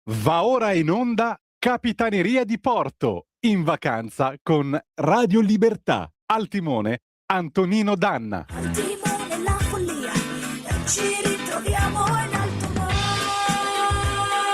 Va ora in onda Capitaneria di Porto, in vacanza con Radio Libertà. Al timone Antonino Danna. Al timone la follia, ci ritroviamo in alto mare. In alto mare.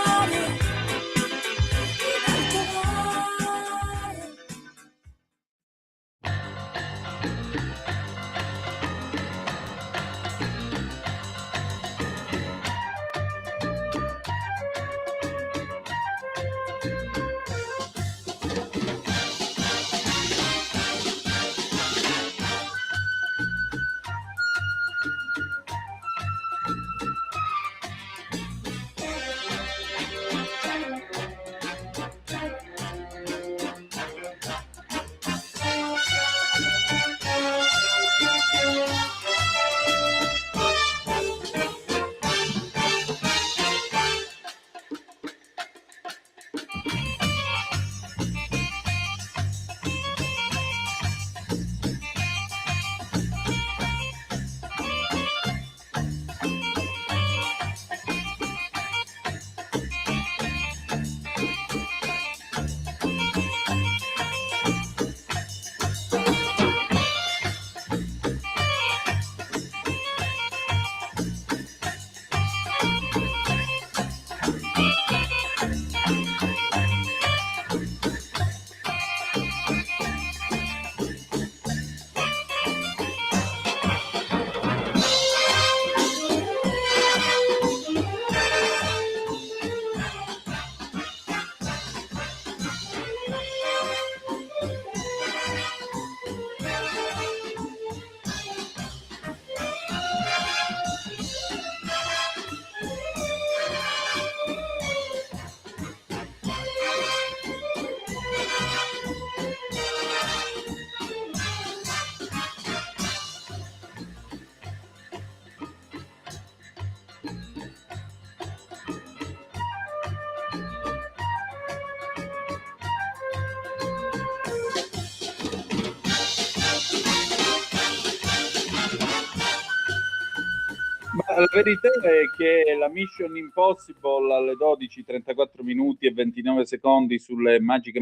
Ma la verità è che la Mission Impossible alle 12:34 minuti e 29 secondi sulle magiche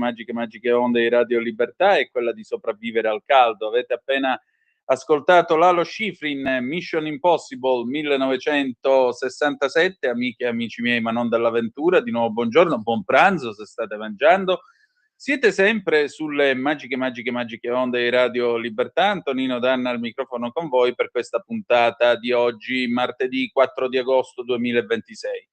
onde di Radio Libertà è quella di sopravvivere al caldo. Avete appena ascoltato Lalo Schifrin, Mission Impossible 1967, amiche e amici miei, ma non dell'avventura. Di nuovo buongiorno, buon pranzo se state mangiando. Siete sempre sulle magiche onde di Radio Libertà. Antonino Danna al microfono con voi per questa puntata di oggi, martedì 4 di agosto 2026.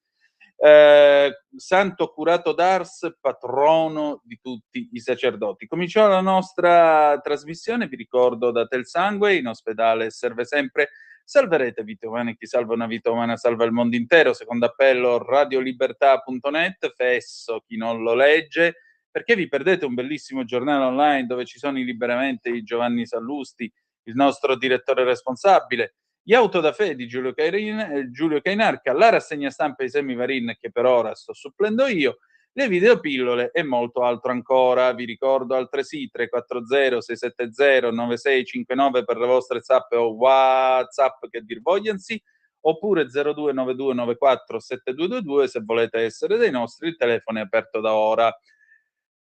Santo Curato d'Ars, patrono di tutti i sacerdoti. Cominciò la nostra trasmissione, vi ricordo, date il sangue, in ospedale serve sempre, salverete vite umane, chi salva una vita umana salva il mondo intero. Secondo appello radiolibertà.net, fesso chi non lo legge, perché vi perdete un bellissimo giornale online dove ci sono liberamente i Giovanni Sallusti, il nostro direttore responsabile, gli auto da fede di Giulio Cainarca, la rassegna stampa di Semi Varin che per ora sto supplendo io, le videopillole e molto altro ancora. Vi ricordo altresì 340 670 9659 per le vostre zappe o WhatsApp che dir vogliansi, oppure 0292947222 se volete essere dei nostri. Il telefono è aperto da ora.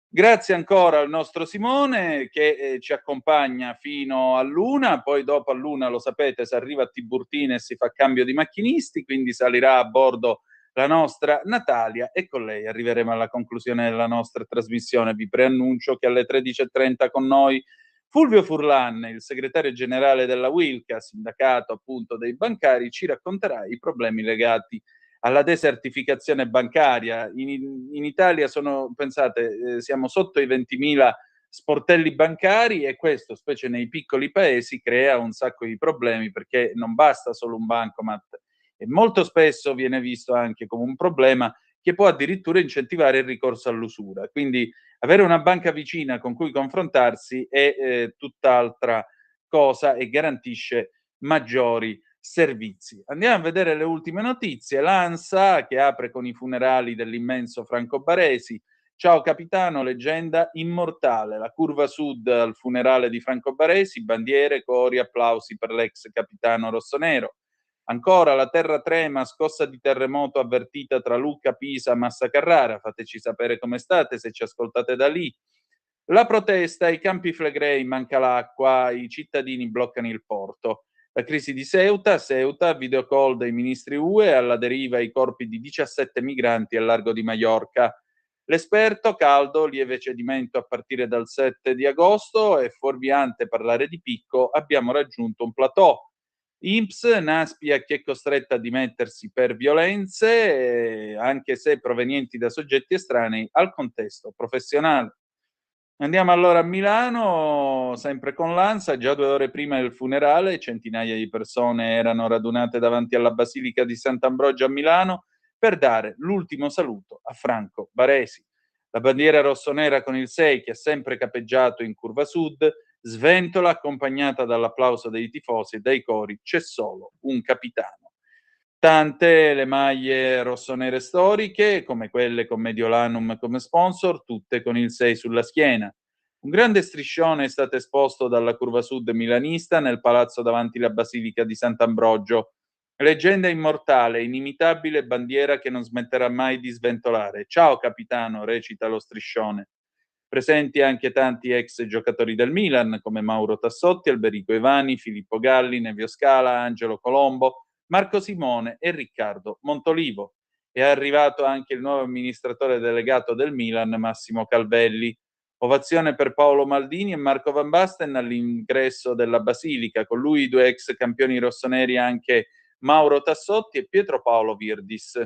Grazie ancora al nostro Simone che ci accompagna fino all'una, poi dopo all'una, lo sapete, si arriva a Tiburtina e si fa cambio di macchinisti, quindi salirà a bordo la nostra Natalia e con lei arriveremo alla conclusione della nostra trasmissione. Vi preannuncio che alle 13:30 con noi Fulvio Furlan, il segretario generale della Wilca, sindacato appunto dei bancari, ci racconterà i problemi legati alla desertificazione bancaria. In Italia sono, pensate, siamo sotto i 20.000 sportelli bancari e questo, specie nei piccoli paesi, crea un sacco di problemi perché non basta solo un bancomat e molto spesso viene visto anche come un problema che può addirittura incentivare il ricorso all'usura. Quindi avere una banca vicina con cui confrontarsi è tutt'altra cosa e garantisce maggiori servizi. Andiamo a vedere le ultime notizie. L'ANSA che apre con i funerali dell'immenso Franco Baresi. Ciao capitano, leggenda immortale. La curva sud al funerale di Franco Baresi, bandiere, cori, applausi per l'ex capitano rossonero. Ancora, la terra trema, scossa di terremoto avvertita tra Lucca, Pisa, Massa Carrara. Fateci sapere come state, se ci ascoltate da lì. La protesta, ai Campi Flegrei manca l'acqua, i cittadini bloccano il porto. La crisi di Ceuta, video call dei ministri UE, alla deriva i corpi di 17 migranti al largo di Maiorca. L'esperto, caldo, lieve cedimento a partire dal 7 di agosto, è fuorviante parlare di picco, abbiamo raggiunto un plateau. INPS, Naspi a chi è costretta a dimettersi per violenze, anche se provenienti da soggetti estranei al contesto professionale. Andiamo allora a Milano, sempre con l'ANSA. Già 2 ore prima del funerale centinaia di persone erano radunate davanti alla Basilica di Sant'Ambrogio a Milano per dare l'ultimo saluto a Franco Baresi. La bandiera rossonera con il 6, che ha sempre capeggiato in curva sud, sventola accompagnata dall'applauso dei tifosi e dai cori "C'è solo un capitano". Tante le maglie rossonere storiche, come quelle con Mediolanum come sponsor, tutte con il 6 sulla schiena. Un grande striscione è stato esposto dalla curva sud milanista nel palazzo davanti la Basilica di Sant'Ambrogio. Leggenda immortale, inimitabile bandiera che non smetterà mai di sventolare. Ciao capitano, recita lo striscione. Presenti anche tanti ex giocatori del Milan, come Mauro Tassotti, Alberico Ivani, Filippo Galli, Nevio Scala, Angelo Colombo, Marco Simone e Riccardo Montolivo. È arrivato anche il nuovo amministratore delegato del Milan, Massimo Calvelli. Ovazione per Paolo Maldini e Marco Van Basten all'ingresso della Basilica, con lui i 2 ex campioni rossoneri anche Mauro Tassotti e Pietro Paolo Virdis.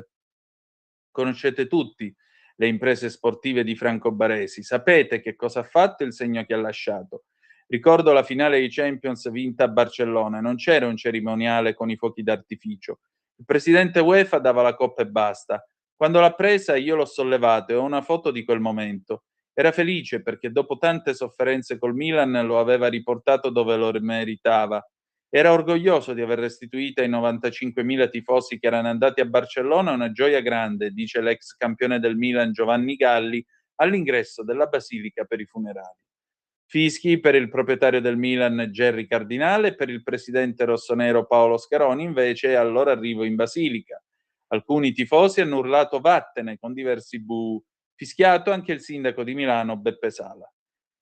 Conoscete tutti le imprese sportive di Franco Baresi, sapete che cosa ha fatto e il segno che ha lasciato. Ricordo la finale di Champions vinta a Barcellona, non c'era un cerimoniale con i fuochi d'artificio. Il presidente UEFA dava la coppa e basta. Quando l'ha presa io l'ho sollevato e ho una foto di quel momento. Era felice perché dopo tante sofferenze col Milan lo aveva riportato dove lo meritava. Era orgoglioso di aver restituito ai 95.000 tifosi che erano andati a Barcellona una gioia grande, dice l'ex campione del Milan Giovanni Galli all'ingresso della Basilica per i funerali. Fischi per il proprietario del Milan Gerry Cardinale e per il presidente rossonero Paolo Scaroni invece al loro arrivo in Basilica. Alcuni tifosi hanno urlato vattene con diversi bu, fischiato anche il sindaco di Milano Beppe Sala.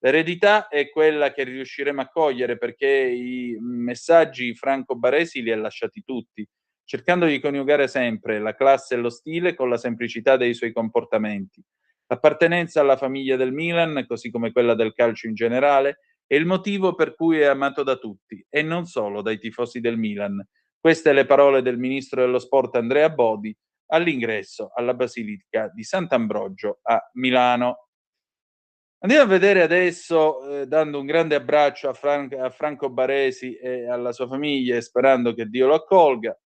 L'eredità è quella che riusciremo a cogliere perché i messaggi Franco Baresi li ha lasciati tutti, cercando di coniugare sempre la classe e lo stile con la semplicità dei suoi comportamenti. L'appartenenza alla famiglia del Milan, così come quella del calcio in generale, è il motivo per cui è amato da tutti e non solo dai tifosi del Milan. Queste le parole del ministro dello sport Andrea Bodi all'ingresso alla Basilica di Sant'Ambrogio a Milano. Andiamo a vedere adesso, dando un grande abbraccio a Franco Baresi e alla sua famiglia e sperando che Dio lo accolga.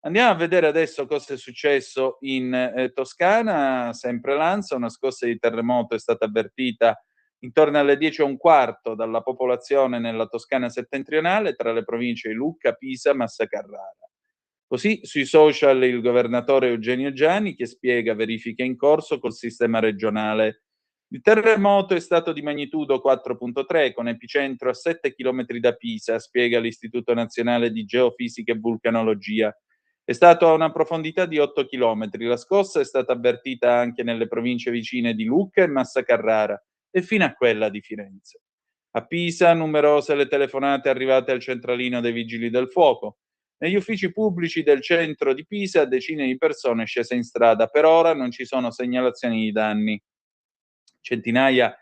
Andiamo a vedere adesso cosa è successo in Toscana, sempre l'ANSA. Una scossa di terremoto è stata avvertita intorno alle 10:15 dalla popolazione nella Toscana settentrionale, tra le province di Lucca, Pisa, Massa Carrara. Così sui social il governatore Eugenio Giani che spiega verifiche in corso col sistema regionale. Il terremoto è stato di magnitudo 4.3 con epicentro a 7 chilometri da Pisa, spiega l'Istituto Nazionale di Geofisica e Vulcanologia. È stato a una profondità di 8 chilometri. La scossa è stata avvertita anche nelle province vicine di Lucca e Massa Carrara e fino a quella di Firenze. A Pisa numerose le telefonate arrivate al centralino dei vigili del fuoco. Negli uffici pubblici del centro di Pisa decine di persone scese in strada. Per ora non ci sono segnalazioni di danni. Centinaia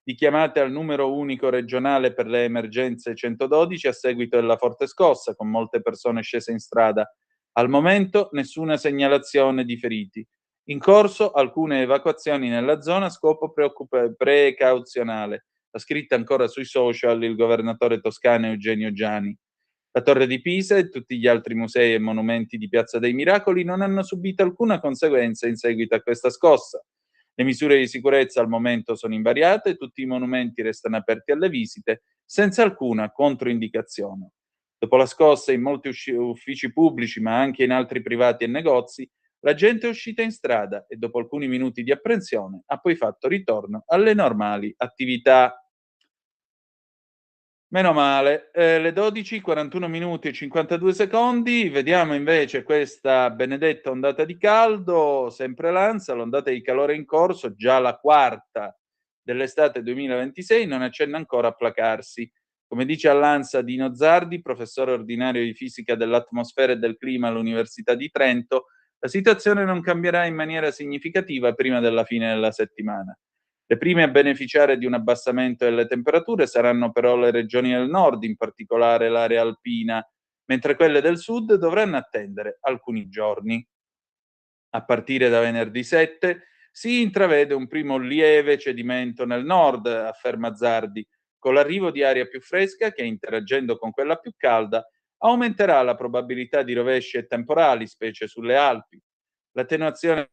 di chiamate al numero unico regionale per le emergenze 112 a seguito della forte scossa, con molte persone scese in strada. Al momento nessuna segnalazione di feriti. In corso alcune evacuazioni nella zona a scopo precauzionale. Ha scritto ancora sui social il governatore toscano Eugenio Giani. La Torre di Pisa e tutti gli altri musei e monumenti di Piazza dei Miracoli non hanno subito alcuna conseguenza in seguito a questa scossa. Le misure di sicurezza al momento sono invariate, tutti i monumenti restano aperti alle visite, senza alcuna controindicazione. Dopo la scossa in molti uffici pubblici, ma anche in altri privati e negozi, la gente è uscita in strada e dopo alcuni minuti di apprensione ha poi fatto ritorno alle normali attività. Meno male. Le 12, 41 minuti e 52 secondi. Vediamo invece questa benedetta ondata di caldo, sempre l'ANSA, l'ondata di calore in corso, già la quarta dell'estate 2026, non accenna ancora a placarsi. Come dice all'ANSA Dino Zardi, professore ordinario di fisica dell'atmosfera e del clima all'Università di Trento, la situazione non cambierà in maniera significativa prima della fine della settimana. Le prime a beneficiare di un abbassamento delle temperature saranno però le regioni del nord, in particolare l'area alpina, mentre quelle del sud dovranno attendere alcuni giorni. A partire da venerdì 7 si intravede un primo lieve cedimento nel nord, afferma Zardi, con l'arrivo di aria più fresca che, interagendo con quella più calda, aumenterà la probabilità di rovesci e temporali, specie sulle Alpi. L'attenuazione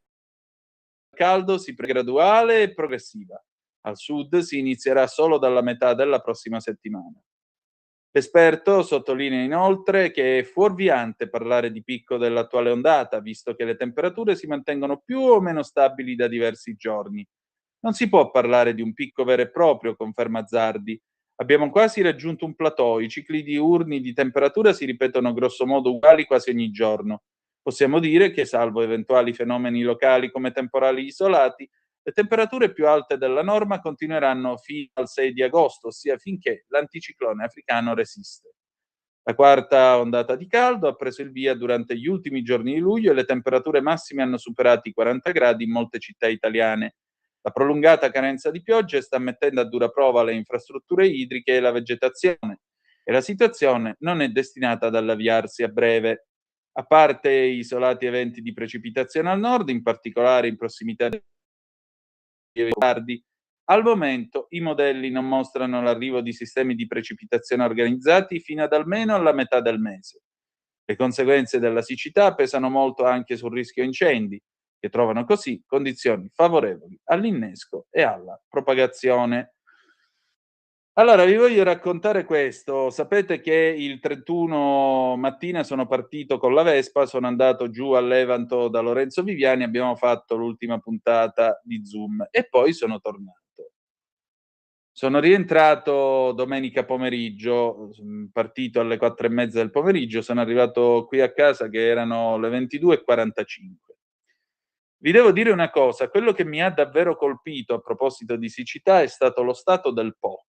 caldo si graduale e progressiva. Al sud si inizierà solo dalla metà della prossima settimana. L'esperto sottolinea inoltre che è fuorviante parlare di picco dell'attuale ondata, visto che le temperature si mantengono più o meno stabili da diversi giorni. Non si può parlare di un picco vero e proprio, conferma Zardi. Abbiamo quasi raggiunto un plateau, i cicli diurni di temperatura si ripetono grossomodo uguali quasi ogni giorno. Possiamo dire che, salvo eventuali fenomeni locali come temporali isolati, le temperature più alte della norma continueranno fino al 6 di agosto, ossia finché l'anticiclone africano resiste. La quarta ondata di caldo ha preso il via durante gli ultimi giorni di luglio e le temperature massime hanno superato i 40 gradi in molte città italiane. La prolungata carenza di piogge sta mettendo a dura prova le infrastrutture idriche e la vegetazione, e la situazione non è destinata ad avviarsi a breve. A parte isolati eventi di precipitazione al nord, in particolare in prossimità dei tardi, al momento i modelli non mostrano l'arrivo di sistemi di precipitazione organizzati fino ad almeno alla metà del mese. Le conseguenze della siccità pesano molto anche sul rischio incendi, che trovano così condizioni favorevoli all'innesco e alla propagazione. Allora, vi voglio raccontare questo. Sapete che il 31 mattina sono partito con la Vespa, sono andato giù a Levanto da Lorenzo Viviani, abbiamo fatto l'ultima puntata di Zoom e poi sono tornato. Sono rientrato domenica pomeriggio, partito alle 4:30 del pomeriggio, sono arrivato qui a casa che erano le 22:45. Vi devo dire una cosa, quello che mi ha davvero colpito a proposito di siccità è stato lo stato del Po.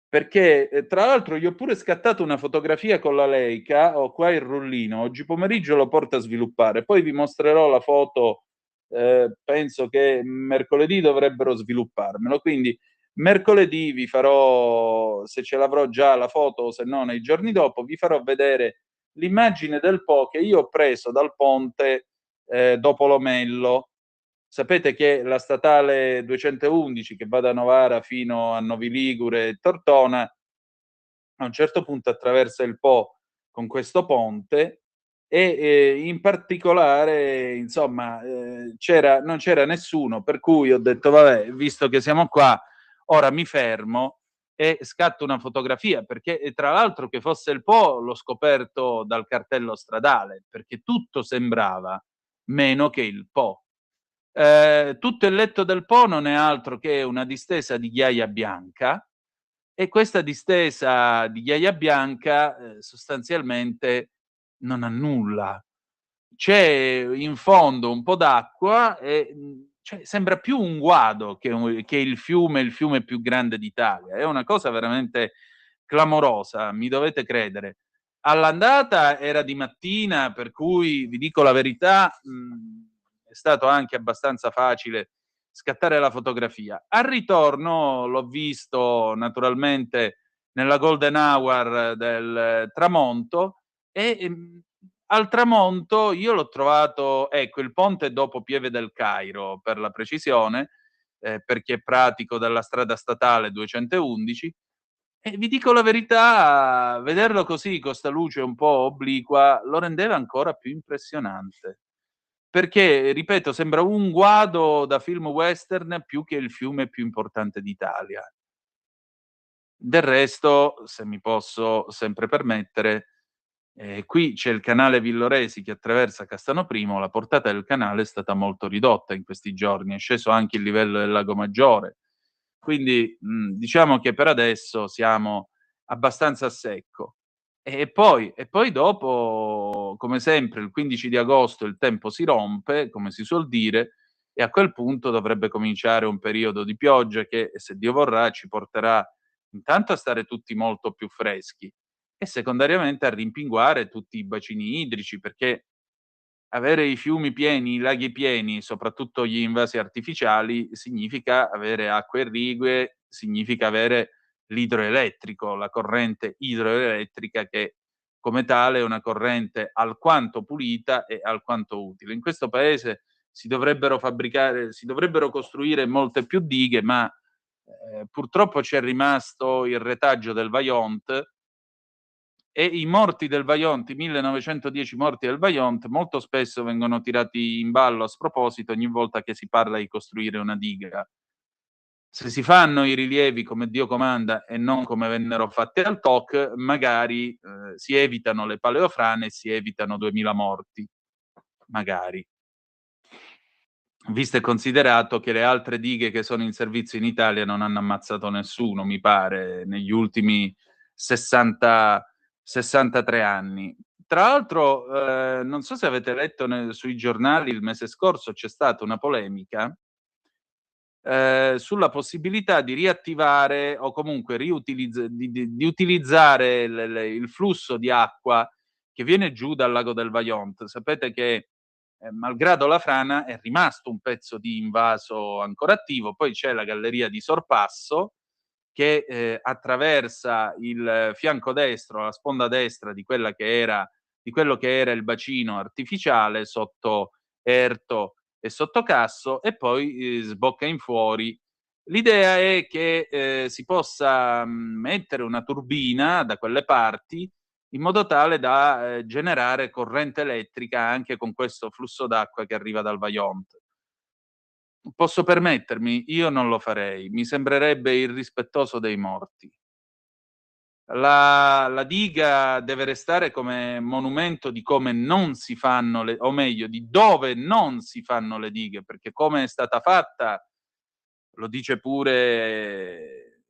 Perché, tra l'altro gli ho pure scattato una fotografia con la Leica, ho qua il rullino, oggi pomeriggio lo porto a sviluppare, poi vi mostrerò la foto, penso che mercoledì dovrebbero svilupparmelo, quindi mercoledì vi farò, se ce l'avrò già la foto o se no nei giorni dopo, vi farò vedere l'immagine del Po che io ho preso dal ponte, dopo Lomello. Sapete che la statale 211 che va da Novara fino a Novi Ligure e Tortona, a un certo punto attraversa il Po con questo ponte e, in particolare, insomma, non c'era nessuno, per cui ho detto: "Vabbè, visto che siamo qua, ora mi fermo e scatto una fotografia", perché tra l'altro che fosse il Po l'ho scoperto dal cartello stradale, perché tutto sembrava meno che il Po. Tutto il letto del Po non è altro che una distesa di ghiaia bianca e questa distesa di ghiaia bianca, sostanzialmente non ha nulla. C'è in fondo un po' d'acqua e, cioè sembra più un guado che il fiume più grande d'Italia. È una cosa veramente clamorosa, mi dovete credere. All'andata era di mattina, per cui vi dico la verità, è stato anche abbastanza facile scattare la fotografia. Al ritorno l'ho visto naturalmente nella golden hour del tramonto e, al tramonto io l'ho trovato, ecco, il ponte dopo Pieve del Cairo, per la precisione, perché è pratico dalla strada statale 211, e vi dico la verità, vederlo così con 'sta luce un po' obliqua lo rendeva ancora più impressionante. Perché, ripeto, sembra un guado da film western più che il fiume più importante d'Italia. Del resto, se mi posso sempre permettere, qui c'è il canale Villoresi che attraversa Castano Primo, la portata del canale è stata molto ridotta in questi giorni, è sceso anche il livello del Lago Maggiore. Quindi, diciamo che per adesso siamo abbastanza a secco. E poi dopo, come sempre, il 15 di agosto il tempo si rompe, come si suol dire, e a quel punto dovrebbe cominciare un periodo di pioggia che, se Dio vorrà, ci porterà intanto a stare tutti molto più freschi e secondariamente a rimpinguare tutti i bacini idrici, perché avere i fiumi pieni, i laghi pieni, soprattutto gli invasi artificiali, significa avere acque irrigue, significa avere l'idroelettrico, la corrente idroelettrica che come tale è una corrente alquanto pulita e alquanto utile. In questo paese si dovrebbero costruire molte più dighe, ma purtroppo c'è rimasto il retaggio del Vajont e i morti del Vajont, i 1910 morti del Vajont, molto spesso vengono tirati in ballo a sproposito ogni volta che si parla di costruire una diga. Se si fanno i rilievi come Dio comanda e non come vennero fatti al TOC, magari si evitano le paleofrane e si evitano 2000 morti. Magari. Visto e considerato che le altre dighe che sono in servizio in Italia non hanno ammazzato nessuno, mi pare, negli ultimi 63 anni. Tra l'altro, non so se avete letto sui giornali il mese scorso c'è stata una polemica sulla possibilità di riattivare o comunque di utilizzare il flusso di acqua che viene giù dal lago del Vajont. Sapete che malgrado la frana è rimasto un pezzo di invaso ancora attivo, poi c'è la galleria di sorpasso che attraversa il fianco destro, la sponda destra di quello che era il bacino artificiale sotto Erto e sotto Casso e poi sbocca in fuori. L'idea è che si possa mettere una turbina da quelle parti in modo tale da generare corrente elettrica anche con questo flusso d'acqua che arriva dal Vajont. Posso permettermi? Io non lo farei, mi sembrerebbe irrispettoso dei morti. La diga deve restare come monumento di come non si fanno o meglio, di dove non si fanno le dighe, perché come è stata fatta, lo dice pure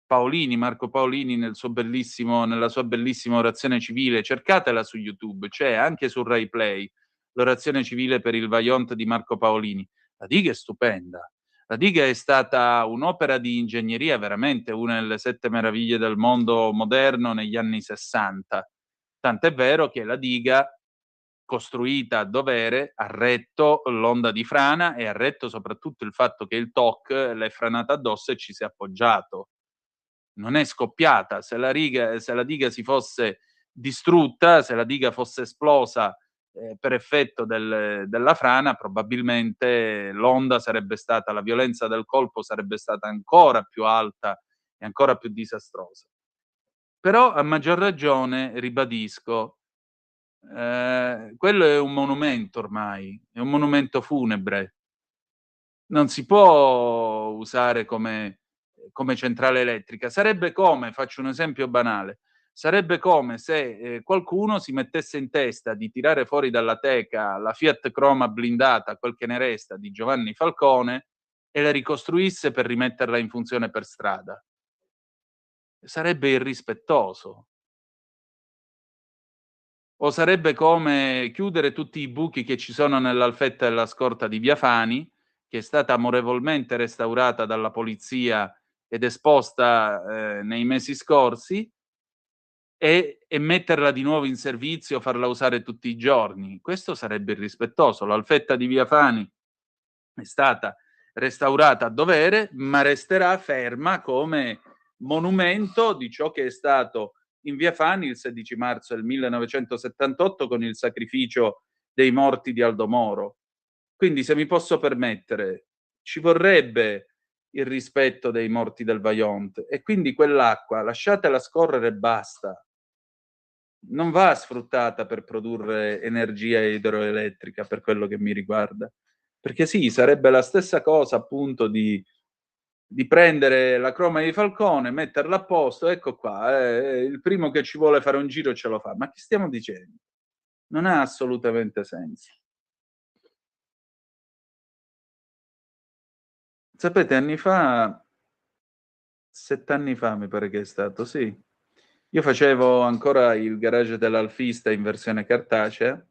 Paolini, Marco Paolini nella sua bellissima orazione civile, cercatela su YouTube, c'è anche su Rai Play, l'orazione civile per il Vajont di Marco Paolini. La diga è stupenda. La diga è stata un'opera di ingegneria, veramente una delle 7 meraviglie del mondo moderno negli anni '60. Tant'è vero che la diga, costruita a dovere, ha retto l'onda di frana e ha retto soprattutto il fatto che il TOC l'è franata addosso e ci si è appoggiato. Non è scoppiata. Se la diga si fosse distrutta, se la diga fosse esplosa per effetto della frana, probabilmente la violenza del colpo sarebbe stata ancora più alta e ancora più disastrosa. Però a maggior ragione, ribadisco, quello è un monumento ormai, è un monumento funebre. Non si può usare come centrale elettrica. Sarebbe come, faccio un esempio banale, sarebbe come se qualcuno si mettesse in testa di tirare fuori dalla teca la Fiat Croma blindata, quel che ne resta, di Giovanni Falcone e la ricostruisse per rimetterla in funzione per strada. Sarebbe irrispettoso. O sarebbe come chiudere tutti i buchi che ci sono nell'alfetta della scorta di Via Fani, che è stata amorevolmente restaurata dalla polizia ed esposta nei mesi scorsi, e metterla di nuovo in servizio, farla usare tutti i giorni. Questo sarebbe irrispettoso. L'alfetta di Via Fani è stata restaurata a dovere, ma resterà ferma come monumento di ciò che è stato in Via Fani il 16 marzo del 1978 con il sacrificio dei morti di Aldo Moro. Quindi, se mi posso permettere, ci vorrebbe il rispetto dei morti del Vajont e quindi quell'acqua lasciatela scorrere e basta. Non va sfruttata per produrre energia idroelettrica, per quello che mi riguarda. Perché sì, sarebbe la stessa cosa appunto di prendere la croma di Falcone, metterla a posto, ecco qua, il primo che ci vuole fare un giro ce lo fa. Ma che stiamo dicendo? Non ha assolutamente senso. Sapete, anni fa 7 anni fa mi pare che è stato, sì. Io facevo ancora il garage dell'Alfista in versione cartacea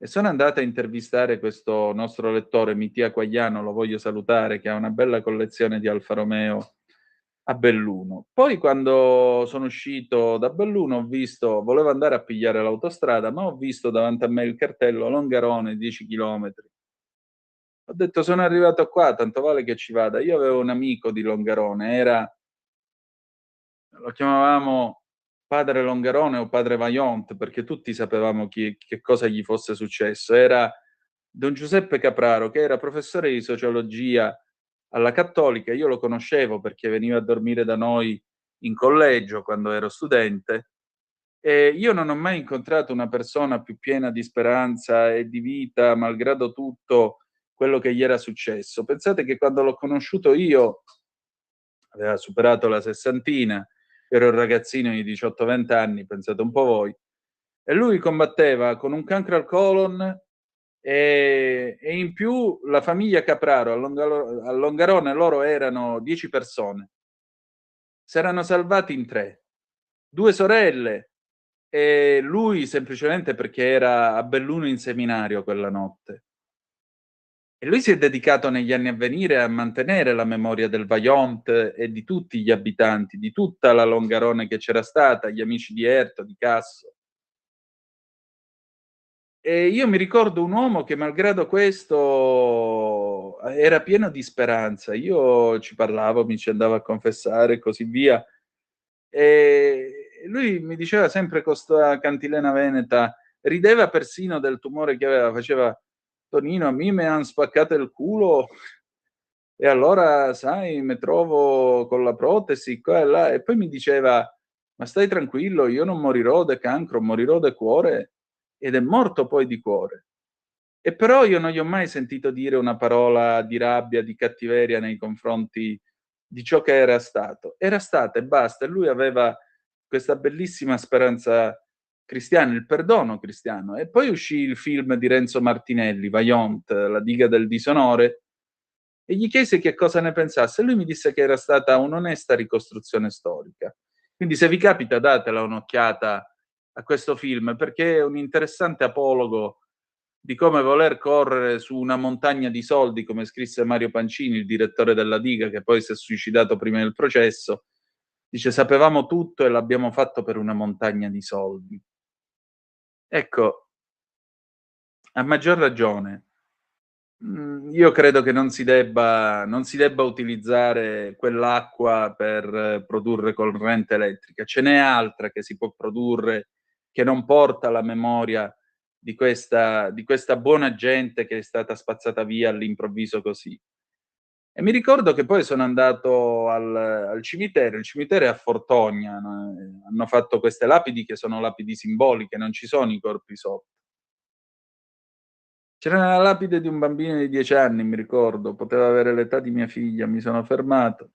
e sono andato a intervistare questo nostro lettore, Mitia Quagliano, lo voglio salutare, che ha una bella collezione di Alfa Romeo a Belluno. Poi quando sono uscito da Belluno ho visto, volevo andare a pigliare l'autostrada, ma ho visto davanti a me il cartello Longarone 10 chilometri. Ho detto: "Sono arrivato qua, tanto vale che ci vada". Io avevo un amico di Longarone, lo chiamavamo padre Longarone o padre Vaillant, perché tutti sapevamo che cosa gli fosse successo. Era don Giuseppe Capraro, che era professore di sociologia alla Cattolica. Io lo conoscevo perché veniva a dormire da noi in collegio quando ero studente, e io non ho mai incontrato una persona più piena di speranza e di vita, malgrado tutto quello che gli era successo. Pensate che quando l'ho conosciuto io, aveva superato la sessantina, ero un ragazzino di 18, 20 anni, pensate un po' voi, e lui combatteva con un cancro al colon, e in più la famiglia Capraro a Longarone, loro erano 10 persone, s'erano salvati in 3, 2 sorelle e lui semplicemente perché era a Belluno in seminario quella notte. E lui si è dedicato negli anni a venire a mantenere la memoria del Vajont e di tutti gli abitanti, di tutta la Longarone che c'era stata, gli amici di Erto, di Casso. E io mi ricordo un uomo che malgrado questo era pieno di speranza. Io ci parlavo, mi ci andavo a confessare e così via. Lui mi diceva sempre con 'sta cantilena veneta, rideva persino del tumore che aveva, faceva: "Tonino, a me han spaccato il culo e allora sai me trovo con la protesi qua e là", e poi mi diceva: "Ma stai tranquillo, io non morirò de cancro, morirò de cuore", ed è morto poi di cuore. E però io non gli ho mai sentito dire una parola di rabbia, di cattiveria nei confronti di ciò che era stato. Era stato e basta, e lui aveva questa bellissima speranza cristiana, il perdono cristiano. E poi uscì il film di Renzo Martinelli, Vajont, La diga del disonore, e gli chiesi che cosa ne pensasse e lui mi disse che era stata un'onesta ricostruzione storica. Quindi se vi capita datela un'occhiata a questo film, perché è un interessante apologo di come voler correre su una montagna di soldi, come scrisse Mario Pancini, il direttore della diga, che poi si è suicidato prima del processo. Dice: "Sapevamo tutto e l'abbiamo fatto per una montagna di soldi". Ecco, a maggior ragione, io credo che non si debba utilizzare quell'acqua per produrre corrente elettrica. Ce n'è altra che si può produrre, che non porta la memoria di questa buona gente che è stata spazzata via all'improvviso così. E mi ricordo che poi sono andato al cimitero, il cimitero è a Fortogna, no, hanno fatto queste lapidi che sono lapidi simboliche, non ci sono i corpi sotto. C'era la lapide di un bambino di 10 anni, mi ricordo, poteva avere l'età di mia figlia, mi sono fermato,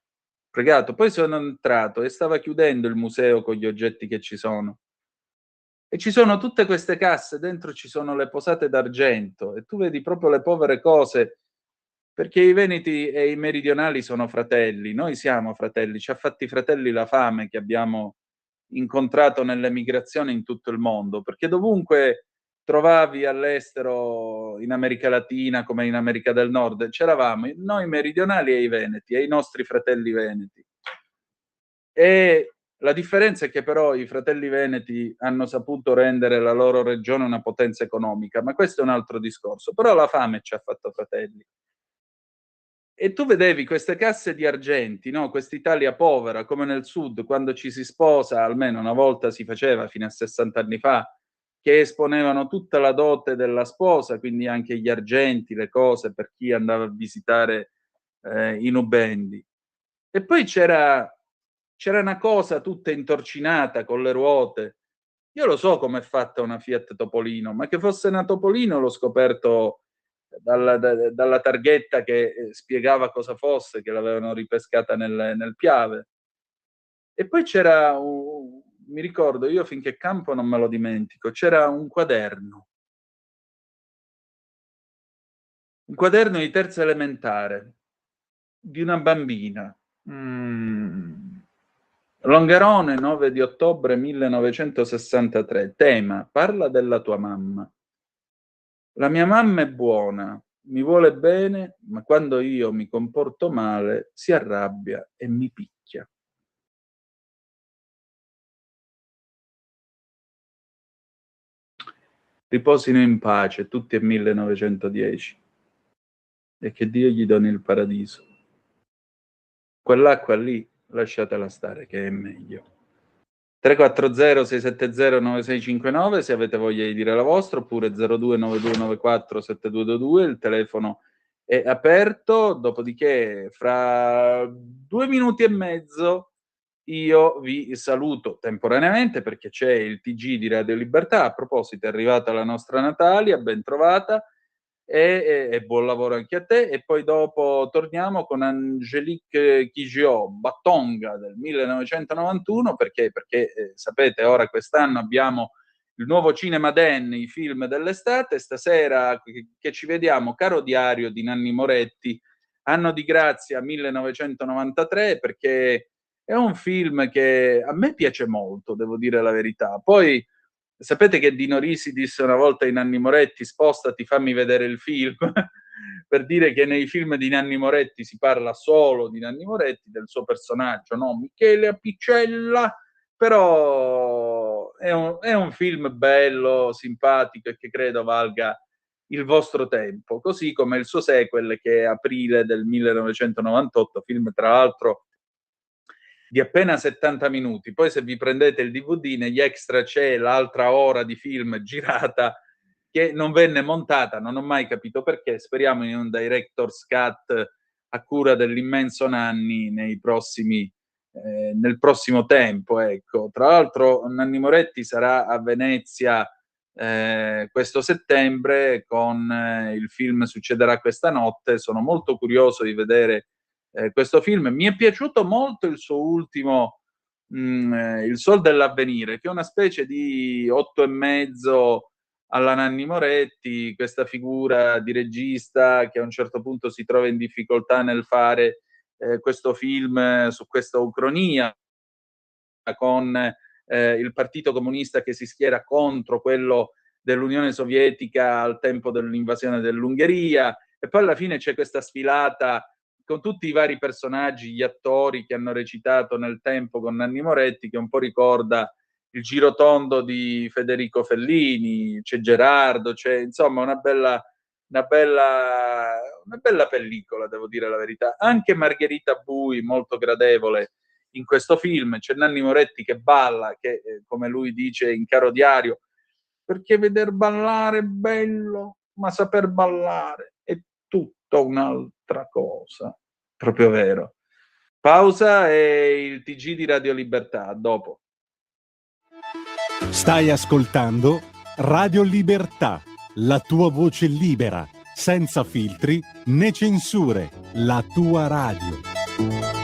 pregato, poi sono entrato e stava chiudendo il museo con gli oggetti che ci sono. E ci sono tutte queste casse, dentro ci sono le posate d'argento e tu vedi proprio le povere cose, perché i veneti e i meridionali sono fratelli, noi siamo fratelli, ci ha fatti fratelli la fame che abbiamo incontrato nell'emigrazione in tutto il mondo, perché dovunque trovavi all'estero, in America Latina come in America del Nord, c'eravamo noi meridionali e i veneti e i nostri fratelli veneti. E la differenza è che però i fratelli veneti hanno saputo rendere la loro regione una potenza economica, ma questo è un altro discorso. Però la fame ci ha fatto fratelli. E tu vedevi queste casse di argenti, no, quest'Italia povera, come nel sud, quando ci si sposa, almeno una volta si faceva fino a 60 anni fa, che esponevano tutta la dote della sposa, quindi anche gli argenti, le cose per chi andava a visitare, i nubendi. E poi c'era una cosa tutta intorcinata con le ruote. Io lo so com'è fatta una Fiat Topolino, ma che fosse una Topolino l'ho scoperto dalla targhetta che, spiegava cosa fosse, che l'avevano ripescata nel Piave. E poi c'era mi ricordo, io finché campo non me lo dimentico, c'era un quaderno di terza elementare, di una bambina. Longarone, 9 di ottobre 1963. Tema: parla della tua mamma. La mia mamma è buona, mi vuole bene, ma quando io mi comporto male si arrabbia e mi picchia. Riposino in pace, tutti è 1910. E che Dio gli doni il paradiso. Quell'acqua lì lasciatela stare, che è meglio. 340-670-9659 se avete voglia di dire la vostra, oppure 0292947222, il telefono è aperto, dopodiché fra 2 minuti e mezzo io vi saluto temporaneamente perché c'è il TG di Radio Libertà. A proposito, è arrivata la nostra Natalia, ben trovata, e buon lavoro anche a te. E poi dopo torniamo con Angélique Kidjo, Battonga del 1991, perché sapete, ora quest'anno abbiamo il nuovo Cinema Den, i film dell'estate. Stasera che ci vediamo, Caro diario di Nanni Moretti, Anno di grazia 1993, perché è un film che a me piace molto, devo dire la verità. Poi sapete che Dino Risi disse una volta in Nanni Moretti: spostati, fammi vedere il film, per dire che nei film di Nanni Moretti si parla solo di Nanni Moretti, del suo personaggio, no? Michele Apicella. Però è un film bello, simpatico e che credo valga il vostro tempo, così come il suo sequel, che è Aprile del 1998, film tra l'altro di appena 70 minuti. Poi se vi prendete il DVD, negli extra c'è l'altra ora di film girata che non venne montata, non ho mai capito perché. Speriamo in un director's cut a cura dell'immenso Nanni nel prossimo tempo, ecco. Tra l'altro Nanni Moretti sarà a Venezia questo settembre con il film Succederà questa notte. Sono molto curioso di vedere questo film. Mi è piaciuto molto il suo ultimo, Il Sol dell'Avvenire, che è una specie di 8,5 alla Nanni Moretti, questa figura di regista che a un certo punto si trova in difficoltà nel fare questo film su questa ucronia, con il Partito Comunista che si schiera contro quello dell'Unione Sovietica al tempo dell'invasione dell'Ungheria, e poi alla fine c'è questa sfilata con tutti i vari personaggi, gli attori che hanno recitato nel tempo con Nanni Moretti, che un po' ricorda il girotondo di Federico Fellini. C'è Gerardo, c'è insomma una bella pellicola, devo dire la verità. Anche Margherita Bui, molto gradevole in questo film. C'è Nanni Moretti che balla, che come lui dice in Caro diario, perché veder ballare è bello, ma saper ballare è tutta un'altra cosa. Proprio vero. Pausa e il TG di Radio Libertà. A dopo. Stai ascoltando Radio Libertà, la tua voce libera, senza filtri né censure, la tua radio.